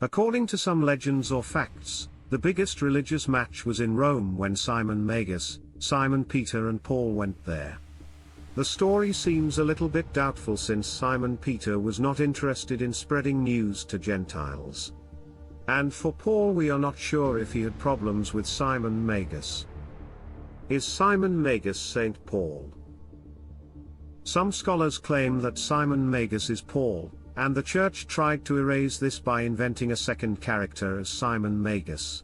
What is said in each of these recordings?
According to some legends or facts, the biggest religious match was in Rome when Simon Magus, Simon Peter and Paul went there. The story seems a little bit doubtful since Simon Peter was not interested in spreading news to Gentiles. And for Paul we are not sure if he had problems with Simon Magus. Is Simon Magus Saint Paul? Some scholars claim that Simon Magus is Paul, and the church tried to erase this by inventing a second character as Simon Magus.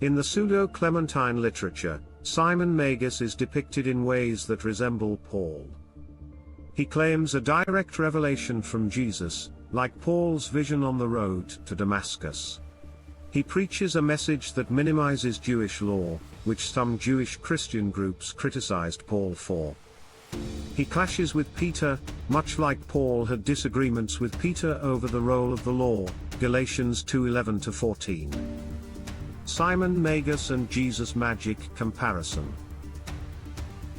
In the Pseudo-Clementine literature, Simon Magus is depicted in ways that resemble Paul. He claims a direct revelation from Jesus, like Paul's vision on the road to Damascus. He preaches a message that minimizes Jewish law, which some Jewish Christian groups criticized Paul for. He clashes with Peter, much like Paul had disagreements with Peter over the role of the law, Galatians 2:11-14. Simon Magus and Jesus magic comparison.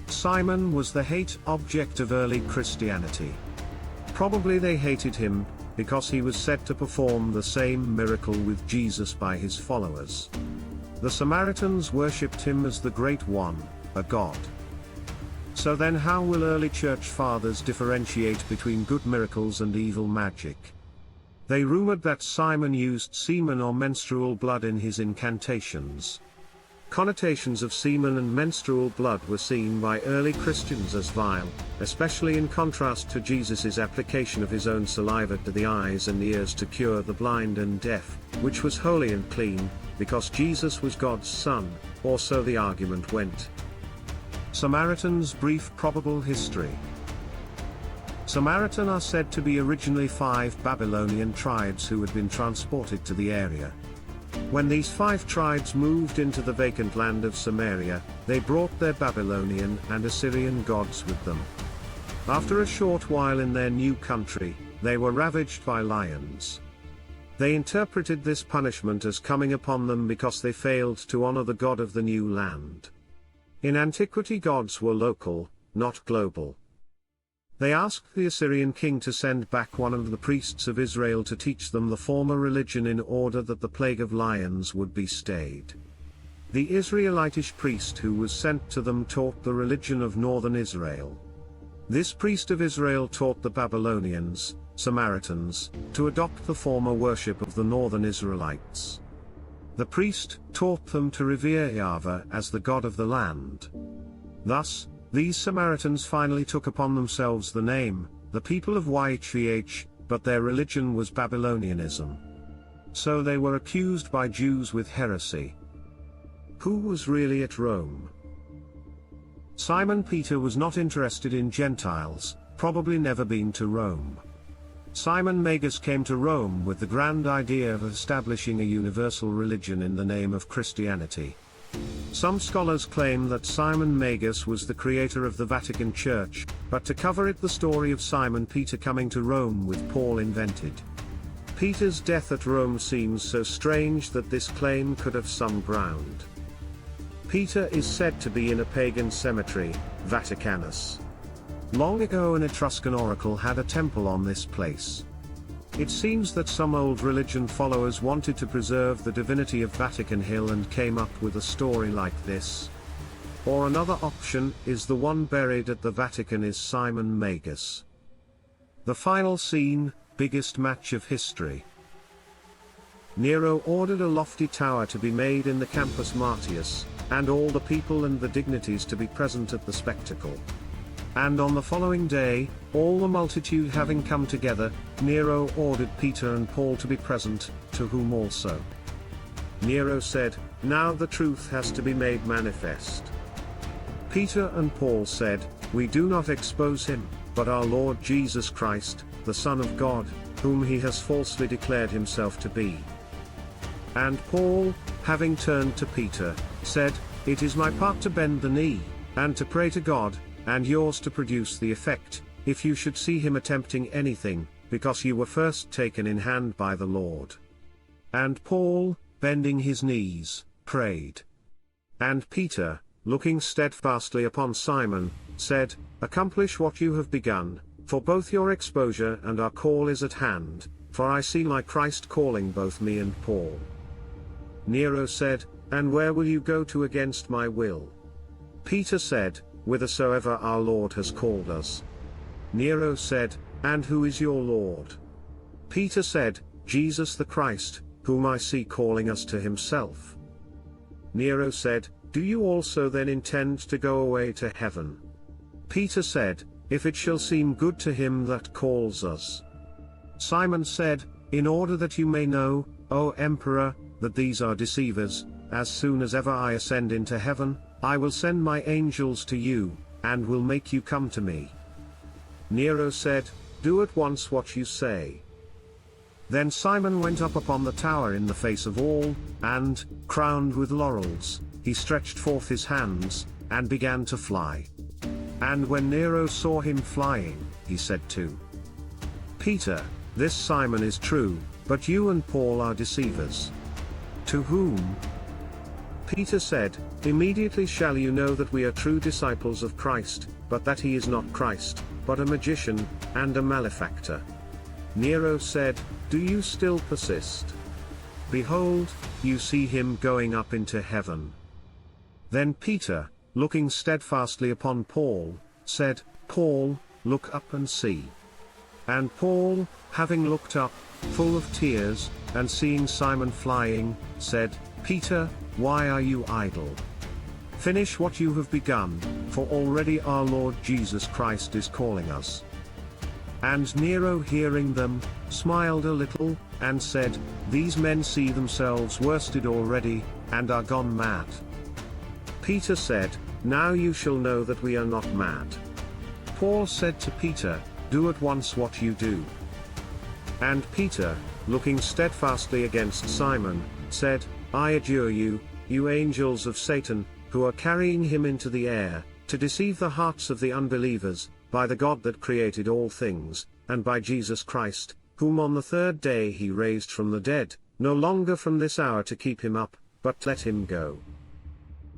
Simon was the hate object of early Christianity. Probably they hated him, because he was said to perform the same miracle with Jesus by his followers. The Samaritans worshipped him as the Great One, a god. So then how will early church fathers differentiate between good miracles and evil magic? They rumored that Simon used semen or menstrual blood in his incantations. Connotations of semen and menstrual blood were seen by early Christians as vile, especially in contrast to Jesus' application of his own saliva to the eyes and ears to cure the blind and deaf, which was holy and clean, because Jesus was God's Son, or so the argument went. Samaritans' brief probable history. Samaritan are said to be originally 5 Babylonian tribes who had been transported to the area. When these 5 tribes moved into the vacant land of Samaria, they brought their Babylonian and Assyrian gods with them. After a short while in their new country, they were ravaged by lions. They interpreted this punishment as coming upon them because they failed to honor the God of the new land. In antiquity gods were local, not global. They asked the Assyrian king to send back one of the priests of Israel to teach them the former religion in order that the plague of lions would be stayed. The Israelitish priest who was sent to them taught the religion of northern Israel. This priest of Israel taught the Babylonians, Samaritans, to adopt the former worship of the northern Israelites. The priest taught them to revere Yahweh as the God of the land. Thus, these Samaritans finally took upon themselves the name, the people of YHVH, but their religion was Babylonianism. So they were accused by Jews with heresy. Who was really at Rome? Simon Peter was not interested in Gentiles, probably never been to Rome. Simon Magus came to Rome with the grand idea of establishing a universal religion in the name of Christianity. Some scholars claim that Simon Magus was the creator of the Vatican Church, but to cover it the story of Simon Peter coming to Rome with Paul invented. Peter's death at Rome seems so strange that this claim could have some ground. Peter is said to be in a pagan cemetery, Vaticanus. Long ago an Etruscan oracle had a temple on this place. It seems that some old religion followers wanted to preserve the divinity of Vatican Hill and came up with a story like this. Or another option is the one buried at the Vatican is Simon Magus. The final scene, biggest match of history. Nero ordered a lofty tower to be made in the Campus Martius, and all the people and the dignitaries to be present at the spectacle. And on the following day, all the multitude having come together, Nero ordered Peter and Paul to be present, to whom also Nero said, "Now the truth has to be made manifest." Peter and Paul said, "We do not expose him, but our Lord Jesus Christ, the Son of God, whom he has falsely declared himself to be." And Paul, having turned to Peter, said, "It is my part to bend the knee, and to pray to God, and yours to produce the effect, if you should see him attempting anything, because you were first taken in hand by the Lord." And Paul, bending his knees, prayed. And Peter, looking steadfastly upon Simon, said, "Accomplish what you have begun, for both your exposure and our call is at hand, for I see my Christ calling both me and Paul." Nero said, "And where will you go to against my will?" Peter said, "Whithersoever our Lord has called us." Nero said, "And who is your Lord?" Peter said, "Jesus the Christ, whom I see calling us to himself." Nero said, "Do you also then intend to go away to heaven?" Peter said, "If it shall seem good to him that calls us." Simon said, "In order that you may know, O Emperor, that these are deceivers, as soon as ever I ascend into heaven, I will send my angels to you, and will make you come to me." Nero said, "Do at once what you say." Then Simon went up upon the tower in the face of all, and, crowned with laurels, he stretched forth his hands, and began to fly. And when Nero saw him flying, he said to Peter, "This Simon is true, but you and Paul are deceivers." "To whom?" Peter said, "Immediately shall you know that we are true disciples of Christ, but that he is not Christ, but a magician, and a malefactor." Nero said, "Do you still persist? Behold, you see him going up into heaven." Then Peter, looking steadfastly upon Paul, said, "Paul, look up and see." And Paul, having looked up, full of tears, and seeing Simon flying, said, "Peter, why are you idle? Finish what you have begun, for already our Lord Jesus Christ is calling us." And Nero, hearing them, smiled a little, and said, "These men see themselves worsted already, and are gone mad." Peter said, "Now you shall know that we are not mad." Paul said to Peter, "Do at once what you do." And Peter, looking steadfastly against Simon, said, "I adjure you, you angels of Satan, who are carrying him into the air, to deceive the hearts of the unbelievers, by the God that created all things, and by Jesus Christ, whom on the third day he raised from the dead, no longer from this hour to keep him up, but let him go."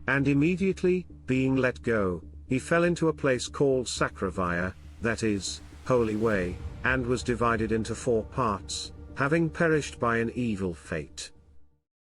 And immediately, being let go, he fell into a place called Sacravia, that is, Holy Way, and was divided into 4 parts, having perished by an evil fate.